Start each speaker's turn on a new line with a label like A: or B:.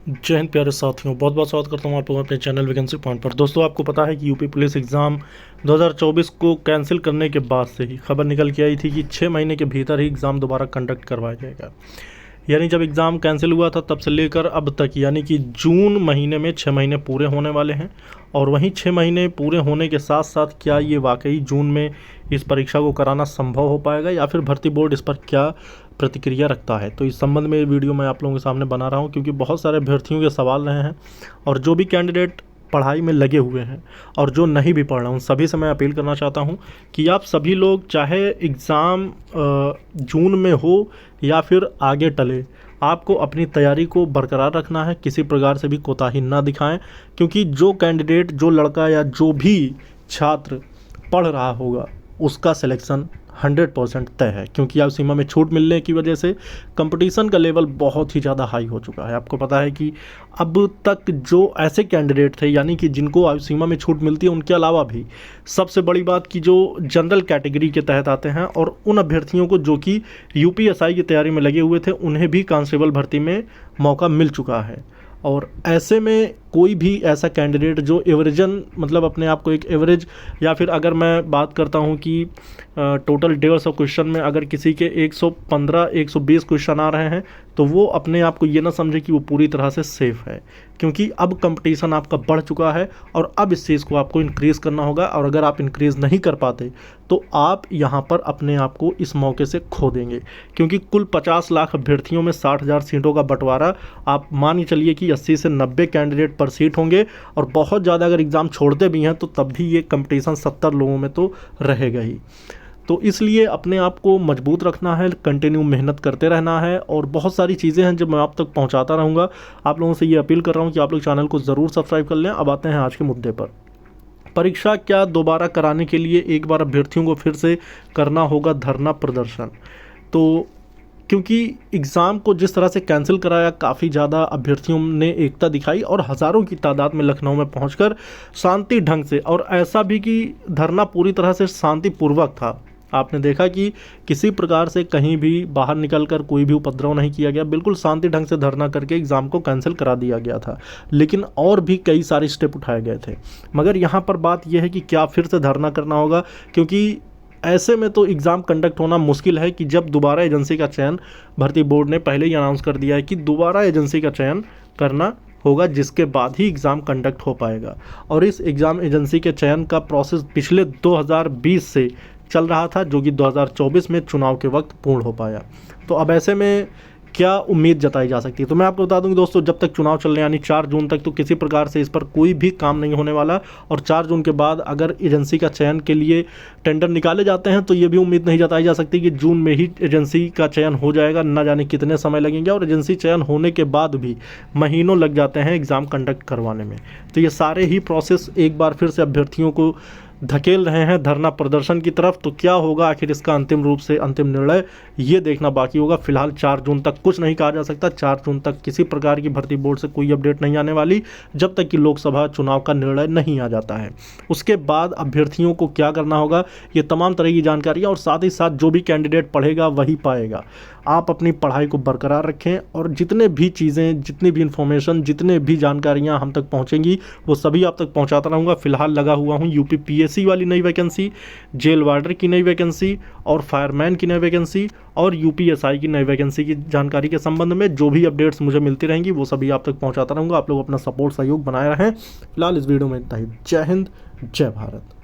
A: जय हिंद प्यारे साथियों, बहुत बहुत स्वागत करता हूं आप लोगों अपने चैनल वैकेंसी पॉइंट पर। दोस्तों, आपको पता है कि यूपी पुलिस एग्ज़ाम 2024 को कैंसिल करने के बाद से ही खबर निकल के आई थी कि 6 महीने के भीतर ही एग्ज़ाम दोबारा कंडक्ट करवाया जाएगा। यानी जब एग्ज़ाम कैंसिल हुआ था तब से लेकर अब तक, यानी कि जून महीने में 6 महीने पूरे होने वाले हैं। और वहीं 6 महीने पूरे होने के साथ साथ क्या ये वाकई जून में इस परीक्षा को कराना संभव हो पाएगा या फिर भर्ती बोर्ड इस पर क्या प्रतिक्रिया रखता है, तो इस संबंध में वीडियो मैं आप लोगों के सामने बना रहा हूं, क्योंकि बहुत सारे अभ्यर्थियों के सवाल रहे हैं। और जो भी कैंडिडेट पढ़ाई में लगे हुए हैं और जो नहीं भी पढ़ रहे हैं, उन सभी से मैं अपील करना चाहता हूं कि आप सभी लोग, चाहे एग्ज़ाम जून में हो या फिर आगे टले, आपको अपनी तैयारी को बरकरार रखना है। किसी प्रकार से भी कोताही ना दिखाएं, क्योंकि जो कैंडिडेट, जो लड़का या जो भी छात्र पढ़ रहा होगा उसका सिलेक्शन 100% तय है। क्योंकि आयु सीमा में छूट मिलने की वजह से कंपटीशन का लेवल बहुत ही ज़्यादा हाई हो चुका है। आपको पता है कि अब तक जो ऐसे कैंडिडेट थे, यानी कि जिनको आयु सीमा में छूट मिलती है, उनके अलावा भी सबसे बड़ी बात कि जो जनरल कैटेगरी के तहत आते हैं और उन अभ्यर्थियों को जो कि यूपीएसआई की तैयारी में लगे हुए थे, उन्हें भी कांस्टेबल भर्ती में मौका मिल चुका है। और ऐसे में कोई भी ऐसा कैंडिडेट जो एवरेजन, मतलब अपने आप को एक एवरेज, या फिर अगर मैं बात करता हूं कि टोटल 150 क्वेश्चन में अगर किसी के 115 120 क्वेश्चन आ रहे हैं, तो वो अपने आप को ये ना समझे कि वो पूरी तरह से सेफ़ है। क्योंकि अब कंपटीशन आपका बढ़ चुका है और अब इस चीज़ को आपको इंक्रीज़ करना होगा। और अगर आप इंक्रीज़ नहीं कर पाते तो आप यहाँ पर अपने आप को इस मौके से खो देंगे। क्योंकि कुल 50 लाख अभ्यर्थियों में 60,000 सीटों का बंटवारा, आप मान के चलिए कि 80 से 90 कैंडिडेट पर सीट होंगे। और बहुत ज़्यादा अगर एग्ज़ाम छोड़ते भी हैं तो तब भी ये कंपटीशन 70 लोगों में तो रहेगा ही। तो इसलिए अपने आप को मजबूत रखना है, कंटिन्यू मेहनत करते रहना है। और बहुत सारी चीज़ें हैं जो मैं आप तक पहुंचाता रहूँगा। आप लोगों से ये अपील कर रहा हूं कि आप लोग चैनल को ज़रूर सब्सक्राइब कर लें। अब आते हैं आज के मुद्दे पर। परीक्षा क्या दोबारा कराने के लिए एक बार अभ्यर्थियों को फिर से करना होगा धरना प्रदर्शन? तो क्योंकि एग्ज़ाम को जिस तरह से कैंसिल कराया, काफ़ी ज़्यादा अभ्यर्थियों ने एकता दिखाई और हज़ारों की तादाद में लखनऊ में पहुंचकर शांति ढंग से, और ऐसा भी कि धरना पूरी तरह से शांतिपूर्वक था। आपने देखा कि किसी प्रकार से कहीं भी बाहर निकलकर कोई भी उपद्रव नहीं किया गया, बिल्कुल शांति ढंग से धरना करके एग्ज़ाम को कैंसिल करा दिया गया था। लेकिन और भी कई सारे स्टेप उठाए गए थे। मगर यहाँ पर बात यह है कि क्या फिर से धरना करना होगा? क्योंकि ऐसे में तो एग्ज़ाम कंडक्ट होना मुश्किल है कि जब दोबारा एजेंसी का चयन, भर्ती बोर्ड ने पहले ही अनाउंस कर दिया है कि दोबारा एजेंसी का चयन करना होगा, जिसके बाद ही एग्ज़ाम कंडक्ट हो पाएगा। और इस एग्ज़ाम एजेंसी के चयन का प्रोसेस पिछले 2020 से चल रहा था, जो कि 2024 में चुनाव के वक्त पूर्ण हो पाया। तो अब ऐसे में क्या उम्मीद जताई जा सकती है? तो मैं आपको बता दूं कि दोस्तों, जब तक चुनाव चल रहे हैं, यानी 4 जून तक, तो किसी प्रकार से इस पर कोई भी काम नहीं होने वाला। और 4 जून के बाद अगर एजेंसी का चयन के लिए टेंडर निकाले जाते हैं तो ये भी उम्मीद नहीं जताई जा सकती कि जून में ही एजेंसी का चयन हो जाएगा। ना जाने कितने समय लगेंगे, और एजेंसी चयन होने के बाद भी महीनों लग जाते हैं एग्ज़ाम कंडक्ट करवाने में। तो ये सारे ही प्रोसेस एक बार फिर से अभ्यर्थियों को धकेल रहे हैं धरना प्रदर्शन की तरफ। तो क्या होगा आखिर इसका अंतिम रूप से अंतिम निर्णय, ये देखना बाकी होगा। फिलहाल 4 जून तक कुछ नहीं कहा जा सकता। 4 जून तक किसी प्रकार की भर्ती बोर्ड से कोई अपडेट नहीं आने वाली, जब तक कि लोकसभा चुनाव का निर्णय नहीं आ जाता है। उसके बाद अभ्यर्थियों को क्या करना होगा, ये तमाम तरह की जानकारियाँ, और साथ ही साथ जो भी कैंडिडेट पढ़ेगा वही पाएगा। आप अपनी पढ़ाई को बरकरार रखें, और जितने भी चीज़ें, जितनी भी इन्फॉर्मेशन, जितने भी जानकारियाँ हम तक पहुँचेंगी वो सभी आप तक पहुँचाता रहूँगा। फिलहाल लगा हुआ हूँ यूपी पीएससी वाली नई वैकेंसी, जेल वार्डर की नई वैकेंसी, और फायरमैन की नई वैकेंसी, और यूपीएसआई की नई वैकेंसी की जानकारी के संबंध में जो भी अपडेट्स मुझे मिलती रहेंगी वो सभी आप तक पहुँचाता रहूँगा। आप लोग अपना सपोर्ट, सहयोग बनाए रहें। फिलहाल इस वीडियो में इतना ही। जय हिंद, जय भारत।